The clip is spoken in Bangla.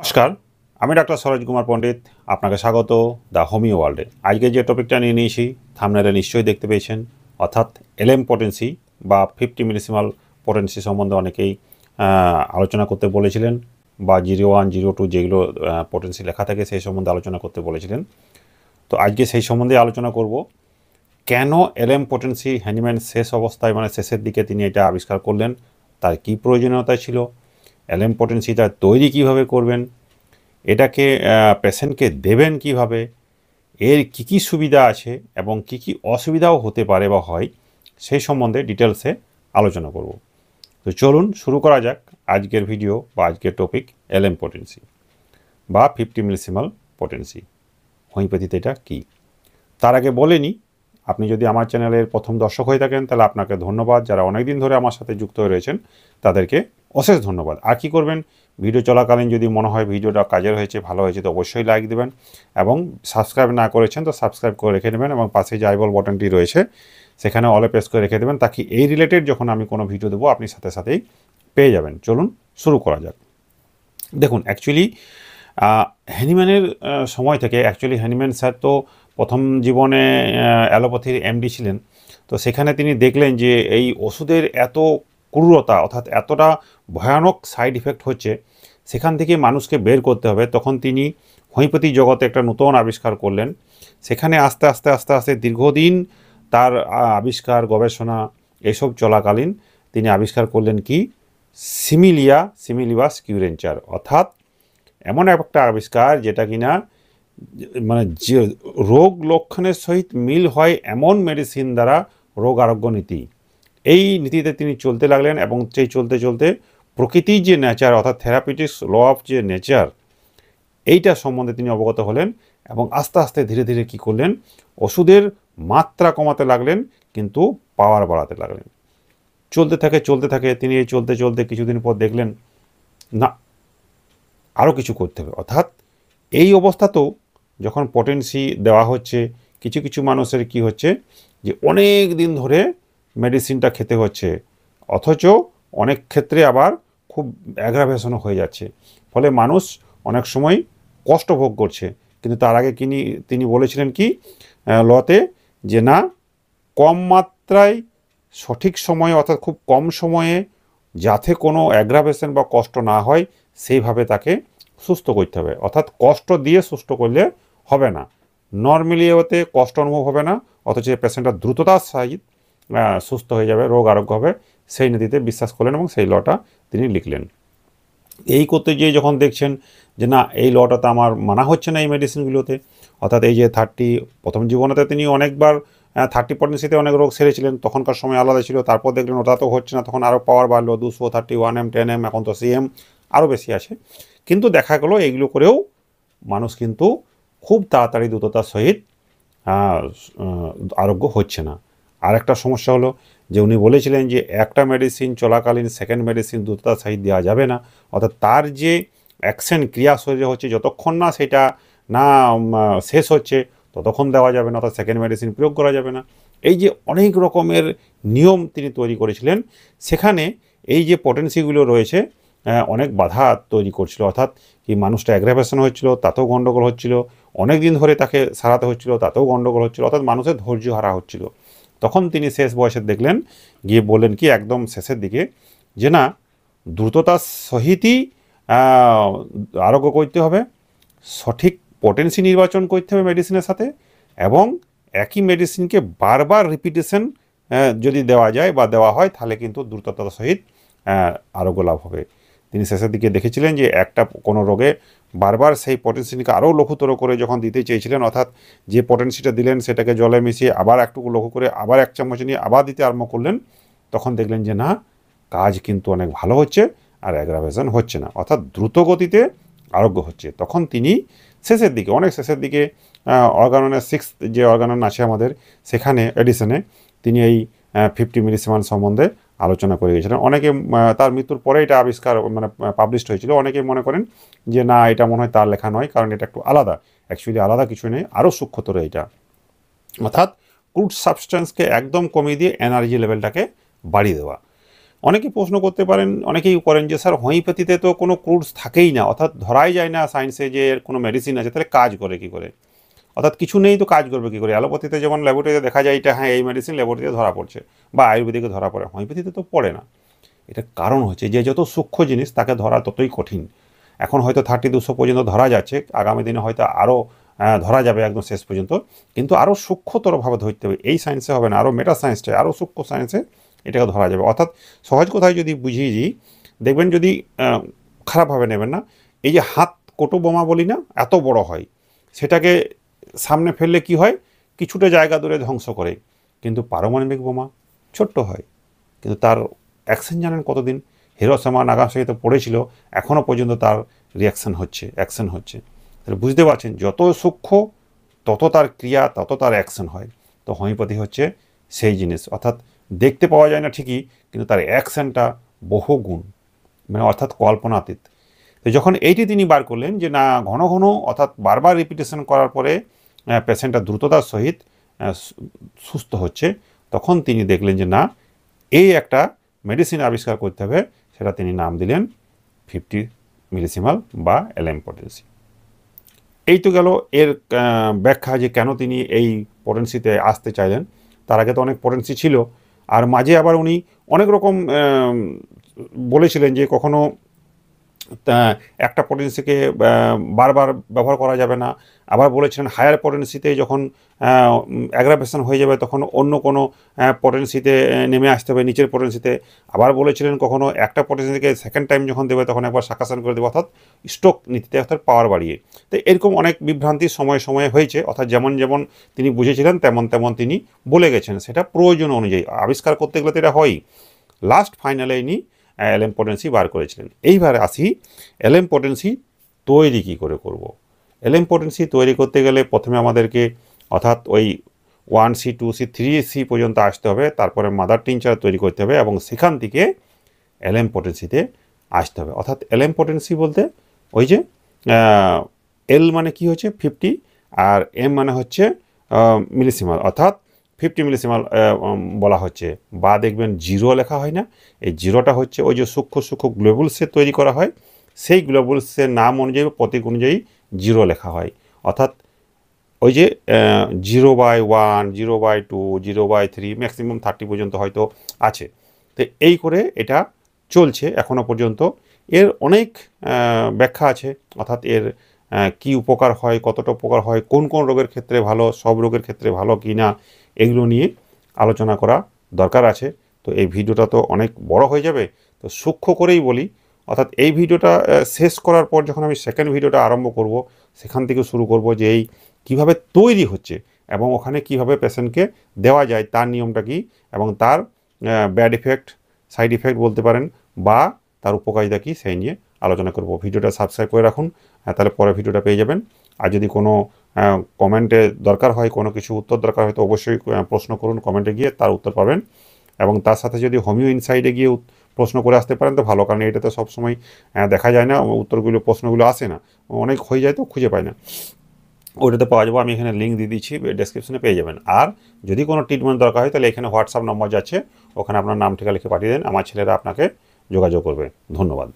নমস্কার, আমি ডাক্তার সরোজ কুমার পণ্ডিত। আপনাকে স্বাগত দ্য হোমিও ওয়ার্ল্ডে। আজকে যে টপিকটা নিয়ে নিয়েছি থাম্বনেলে নিশ্চয়ই দেখতে পেয়েছেন, অর্থাৎ এলএম পটেন্সি বা 50 মিলিসিমাল পটেন্সি সম্বন্ধে অনেকেই আলোচনা করতে বলেছিলেন, বা 01, 02 যেগুলো পটেন্সি লেখা থাকে সেই সম্বন্ধে আলোচনা করতে বলেছিলেন। তো আজকে সেই সম্বন্ধে আলোচনা করব। কেন এলএম পটেন্সি হ্যানিম্যান শেষ অবস্থায়, মানে শেষের দিকে তিনি এটা আবিষ্কার করলেন, তার কী প্রয়োজনীয়তা ছিল, এলএম পটেন্সিটা তৈরি কিভাবে করবেন, এটাকে পেশেন্টকে দেবেন কিভাবে, এর কী কী সুবিধা আছে এবং কী কী অসুবিধাও হতে পারে বা হয়, সেই সম্বন্ধে ডিটেলসে আলোচনা করব। তো চলুন শুরু করা যাক আজকের ভিডিও বা আজকের টপিক এলএম পটেন্সি বা 50 মিলিসিমাল পটেন্সি। হোমিওপ্যাথিতে এটা কী, তার আগে বলে নিই, আপনি যদি আমার চ্যানেলের প্রথম দর্শক হয়ে থাকেন তাহলে আপনাকে ধন্যবাদ। যারা অনেক দিন ধরে আমার সাথে যুক্ত হয়ে রয়েছেন তাদেরকে অশেষ ধন্যবাদ। আর কী করবেন, ভিডিও চলাকালীন যদি মনে হয় ভিডিওটা কাজের হয়েছে, ভালো হয়েছে, তো অবশ্যই লাইক দেবেন, এবং সাবস্ক্রাইব না করেছেন তো সাবস্ক্রাইব করে রেখে দেবেন, এবং পাশে যে আইবল বাটনটি রয়েছে সেখানে অলে প্রেস করে রেখে দেবেন, তাকে এই রিলেটেড যখন আমি কোনো ভিডিও দেবো আপনি সাথে সাথেই পেয়ে যাবেন। চলুন শুরু করা যাক। দেখুন, অ্যাকচুয়ালি হ্যানিম্যানের সময় থেকে, অ্যাকচুয়ালি হ্যানিম্যান স্যার তো প্রথম জীবনে অ্যালোপ্যাথির এমডি ছিলেন। তো সেখানে তিনি দেখলেন যে এই ওষুধের এত ক্রূরতা, অর্থাৎ এতটা ভয়ানক সাইড ইফেক্ট হচ্ছে, সেখান থেকে মানুষকে বের করতে হবে। তখন তিনি হোমিওপ্যাথি জগতে একটা নতুন আবিষ্কার করলেন। সেখানে আস্তে আস্তে আস্তে আস্তে দীর্ঘদিন তার আবিষ্কার, গবেষণা এসব চলাকালীন তিনি আবিষ্কার করলেন কি, সিমিলিবাস কিউরেঞ্চার, অর্থাৎ এমন একটা আবিষ্কার যেটা কিনা মানে যে রোগ লক্ষণের সহিত মিল হয় এমন মেডিসিন দ্বারা রোগ আরোগ্য নীতি, এই নীতিতে তিনি চলতে লাগলেন। এবং সেই চলতে চলতে প্রকৃতির যে নেচার, অর্থাৎ থেরাপিউটিক্স ল অফ যে নেচার, এইটা সম্বন্ধে তিনি অবগত হলেন। এবং আস্তে আস্তে ধীরে ধীরে কী করলেন, ওষুধের মাত্রা কমাতে লাগলেন কিন্তু পাওয়ার বাড়াতে লাগলেন। চলতে থাকে তিনি। এই চলতে চলতে কিছুদিন পর দেখলেন না, আরও কিছু করতে হবে। অর্থাৎ এই অবস্থাতেও যখন পটেন্সি দেওয়া হচ্ছে, কিছু কিছু মানুষের কি হচ্ছে যে অনেক দিন ধরে মেডিসিনটা খেতে হচ্ছে, অথচ অনেক ক্ষেত্রে আবার খুব অ্যাগ্রাভেশনও হয়ে যাচ্ছে, ফলে মানুষ অনেক সময় কষ্ট ভোগ করছে। কিন্তু তার আগে তিনি বলেছিলেন কি লতে, যে না, কম মাত্রায় সঠিক সময়ে, অর্থাৎ খুব কম সময়ে, যাতে কোনো অ্যাগ্রাভেশন বা কষ্ট না হয় সেইভাবে তাকে সুস্থ করতে হবে। অর্থাৎ কষ্ট দিয়ে সুস্থ করলে হবে না, নর্মালি ওতে কষ্ট অনুভব হবে না, অথচ পেশেন্টটা দ্রুততার সহিত সুস্থ হয়ে যাবে, রোগ আরোগ্য হবে, সেই নীতিতে বিশ্বাস করলেন এবং সেই লটা তিনি লিখলেন। এই করতে গিয়ে যখন দেখছেন যে না, এই লটাতে আমার মানা হচ্ছে না এই মেডিসিনগুলোতে, অর্থাৎ এই যে 30, প্রথম জীবনেতে তিনি অনেকবার 30 পটেন্সিতে অনেক রোগ সেরেছিলেন, তখনকার সময় আলাদা ছিল। তারপর দেখলেন ওটা তো হচ্ছে না, তখন আরও পাওয়ার বাড়লো, 231M, 10M, এখন তো CM আরও বেশি আছে। কিন্তু দেখা গেলো এইগুলো করেও মানুষ কিন্তু খুব তাড়াতাড়ি দ্রুততার সহিত আরোগ্য হচ্ছে না। আর একটা সমস্যা হলো যে উনি বলেছিলেন যে একটা মেডিসিন চলাকালীন সেকেন্ড মেডিসিন দ্রুততার সহিত দেওয়া যাবে না, অর্থাৎ তার যে অ্যাকশন, ক্রিয়া শরীরে হচ্ছে, যতক্ষণ না সেটা না শেষ হচ্ছে ততক্ষণ দেওয়া যাবে না, অর্থাৎ সেকেন্ড মেডিসিন প্রয়োগ করা যাবে না। এই যে অনেক রকমের নিয়ম তিনি তৈরি করেছিলেন, সেখানে এই যে পটেন্সিগুলো রয়েছে অনেক বাধা তৈরি করছিল। অর্থাৎ কি মানুষটা অ্যাগ্রাভেশন হচ্ছিল, তাতেও গণ্ডগোল হচ্ছিল, অনেক দিন ধরে তাকে সারাতে হচ্ছিল, তাতেও গণ্ডগোল হচ্ছিল, অর্থাৎ মানুষের ধৈর্য হারা হচ্ছিল। তখন তিনি শেষ বয়সে দেখলেন, গিয়ে বললেন কি একদম শেষের দিকে, যে না, দ্রুততার সহিতই আরোগ্য করতে হবে, সঠিক পটেন্সি নির্বাচন করতে হবে মেডিসিনের সাথে, এবং একই মেডিসিনকে বারবার রিপিটেশন যদি দেওয়া যায় বা দেওয়া হয় তাহলে কিন্তু দ্রুততার সহিত আরোগ্য লাভ হবে। তিনি শেষের দিকে দেখেছিলেন যে একটা কোনো রোগে বারবার সেই পটেন্সিকে আরও লঘুতর করে যখন দিতে চেয়েছিলেন, অর্থাৎ যে পটেন্সিটা দিলেন সেটাকে জলে মিশিয়ে আবার একটু লঘু করে আবার 1 চামচ নিয়ে আবার দিতে আরম্ভ করলেন, তখন দেখলেন যে না, কাজ কিন্তু অনেক ভালো হচ্ছে আর অ্যাগ্রাভেশন হচ্ছে না, অর্থাৎ দ্রুত গতিতে আরোগ্য হচ্ছে। তখন তিনি শেষের দিকে, অনেক শেষের দিকে, অর্গাননের 6th যে অর্গানন আছে আমাদের, সেখানে এডিশনে তিনি এই 50 মিলিসিমান সম্বন্ধে আলোচনা করে গেছিলেন। অনেকে তার মৃত্যুর পরে এটা আবিষ্কার, মানে পাবলিশড হয়েছিল। অনেকে মনে করেন যে না, এটা মনে হয় তার লেখা নয়, কারণ এটা একটু আলাদা। অ্যাকচুয়ালি আলাদা কিছু নেই, আরও সূক্ষ্মতর এটা। অর্থাৎ ক্রুড সাবস্টেন্সকে একদম কমিয়ে দিয়ে এনার্জি লেভেলটাকে বাড়িয়ে দেওয়া। অনেকেই প্রশ্ন করতে পারেন, অনেকেই করেন যে স্যার হোমিওপ্যাথিতে তো কোনো ক্রুডস থাকেই না, অর্থাৎ ধরাই যায় না সায়েন্সে যে এর কোনো মেডিসিন আছে, তাহলে কাজ করে কী করে, অর্থাৎ কিছু নেই তো কাজ করবে কী করে। অ্যালোপ্যাথিতে যেমন ল্যাবরেটরিতে দেখা যায় এটা হ্যাঁ এই মেডিসিন ল্যাবরেটরিতে ধরা পড়ছে বা আয়ুর্বেদিকে ধরা পড়ে, হোমিওপ্যাথিতে তো পড়ে না। এটার কারণ হচ্ছে যে যত সূক্ষ্ম জিনিস তাকে ধরা ততই কঠিন। এখন হয়তো 30-200 পর্যন্ত ধরা যাচ্ছে, আগামী দিনে হয়তো আরও ধরা যাবে একদম শেষ পর্যন্ত, কিন্তু আরও সূক্ষ্মতরভাবে ধরতে হবে। এই সায়েন্সে হবে না, আরও মেটা সায়েন্সটাই আরও সূক্ষ্ম সায়েন্সে এটাকে ধরা যাবে। অর্থাৎ সহজ কথায় যদি বুঝিয়ে দিই, দেখবেন যদি খারাপভাবে নেবেন না, এই যে হাত কোটো বোমা বলি না, এত বড় হয়, সেটাকে সামনে ফেললে কি হয়, কিছুটা জায়গা দূরে ধ্বংস করে, কিন্তু পারমাণবিক বোমা ছোট্ট হয়, কিন্তু তার অ্যাকশন জানেন কতদিন। হিরোশিমা নাগাসাকিতে পড়েছিল, এখনও পর্যন্ত তার রিয়াকশান হচ্ছে, অ্যাকশন হচ্ছে। তাহলে বুঝতে পারছেন যত সূক্ষ্ম তত তার ক্রিয়া, তত তার অ্যাকশন হয়। তো হোমিওপ্যাথি হচ্ছে সেই জিনিস, অর্থাৎ দেখতে পাওয়া যায় না ঠিকই, কিন্তু তার অ্যাকশনটা বহু গুণ, মানে অর্থাৎ কল্পনাতীত। তো যখন এইটি তিনি বার করলেন যে না, ঘন ঘন অর্থাৎ বারবার রিপিটেশন করার পরে পেশেন্টটা দ্রুততার সহিত সুস্থ হচ্ছে, তখন তিনি দেখলেন যে না, এই একটা মেডিসিন আবিষ্কার করতে হবে। সেটা তিনি নাম দিলেন 50 মিলিসিমাল বা এলএম পটেন্সি। এই তো গেল এর ব্যাখ্যা যে কেন তিনি এই পটেন্সিতে আসতে চাইলেন। তার আগে তো অনেক পটেন্সি ছিল, আর মাঝে আবার উনি অনেক রকম বলেছিলেন যে কখনো একটা পটেন্সিকে বারবার ব্যবহার করা যাবে না। আবার বলেছিলেন হায়ার পটেন্সিতে যখন অ্যাগ্রাভেশন হয়ে যাবে তখন অন্য কোনো পটেন্সিতে নেমে আসতে হবে, নিচের পটেন্সিতে। আবার বলেছিলেন কখনো একটা পটেন্সি থেকে সেকেন্ড টাইম যখন দেবে তখন একবার সাকাশন করে দেবে, অর্থাৎ স্ট্রোক নীতিতে, অর্থাৎ পাওয়ার বাড়িয়ে। তো এরকম অনেক বিভ্রান্তি সময়ে সময়ে হয়েছে, অর্থাৎ যেমন যেমন তিনি বুঝেছিলেন তেমন তেমন তিনি বলে গেছেন, সেটা প্রয়োজন অনুযায়ী আবিষ্কার করতে গেলে তো এটা হয়ই। লাস্ট ফাইনালে ইনি এলএম পটেন্সি বার করেছিলেন। এইবার আসি এলএম পটেন্সি তৈরি কী করে করব। এলএম পটেন্সি তৈরি করতে গেলে প্রথমে আমাদেরকে অর্থাৎ ওই 1C 2C 3C পর্যন্ত আসতে হবে, তারপরে মাদার টিনচার তৈরি করতে হবে এবং সেখান থেকে এলএম পটেন্সিতে আসতে হবে। অর্থাৎ এলএম পটেন্সি বলতে ওই যে এল মানে কি হচ্ছে 50, আর এম মানে হচ্ছে মিলিসিমাল, অর্থাৎ 50 মিলিসিমাল বলা হচ্ছে। বা দেখবেন জিরো লেখা হয় না, এই জিরোটা হচ্ছে ওই যে সূক্ষ্ম সূক্ষ্ম গ্লোবুলসে তৈরি করা হয়, সেই গ্লোবুলসের নাম অনুযায়ী প্রতীক অনুযায়ী জিরো লেখা হয়। অর্থাৎ ওই যে 0/1, 0/2, 0/3, ম্যাক্সিমাম 30 পর্যন্ত হয়তো আছে। তো এই করে এটা চলছে এখনও পর্যন্ত। এর অনেক ব্যাখ্যা আছে, অর্থাৎ এর কী উপকার হয়, কতটা উপকার হয়, কোন কোন রোগের ক্ষেত্রে ভালো, সব রোগের ক্ষেত্রে ভালো কি না, এগুলো নিয়ে আলোচনা করা দরকার আছে। তো এই ভিডিওটা তো অনেক বড় হয়ে যাবে, তো সূক্ষ্ম করেই বলি। অর্থাৎ এই ভিডিওটা শেষ করার পর যখন আমি সেকেন্ড ভিডিওটা আরম্ভ করব, সেখান থেকে শুরু করব যে এই কীভাবে তৈরি হচ্ছে এবং ওখানে কীভাবে পেশেন্টকে দেওয়া যায়, তার নিয়মটা কী এবং তার ব্যাড ইফেক্ট, সাইড ইফেক্ট বলতে পারেন, বা তার উপকারিতা কী, সেই নিয়ে আলোচনা করব। ভিডিওটা সাবস্ক্রাইব করে রাখুন, তাহলে পরে ভিডিওটা পেয়ে যাবেন। আর যদি কোনো কমেন্টে দরকার হয়, কোনো কিছু উত্তর দরকার হয়, তো অবশ্যই প্রশ্ন করুন কমেন্টে গিয়ে, তার উত্তর পাবেন। এবং তার সাথে যদি হোমিও ইনসাইডে গিয়ে প্রশ্ন করে আসতে পারেন তো ভালো, কারণ এটাতে সবসময় দেখা যায় না, উত্তরগুলো প্রশ্নগুলো আসে না, অনেক হয়ে যায় তো খুঁজে পায় না, ওইটাতে পাওয়া যাবে। আমি এখানে লিঙ্ক দিয়ে দিচ্ছি, ডেসক্রিপশনে পেয়ে যাবেন। আর যদি কোনো ট্রিটমেন্ট দরকার হয় তাহলে এখানে হোয়াটসঅ্যাপ নম্বর যাচ্ছে, ওখানে আপনার নাম ঠিকা লিখে পাঠিয়ে দেন, আমার ছেলেরা আপনাকে যোগাযোগ করবে। ধন্যবাদ।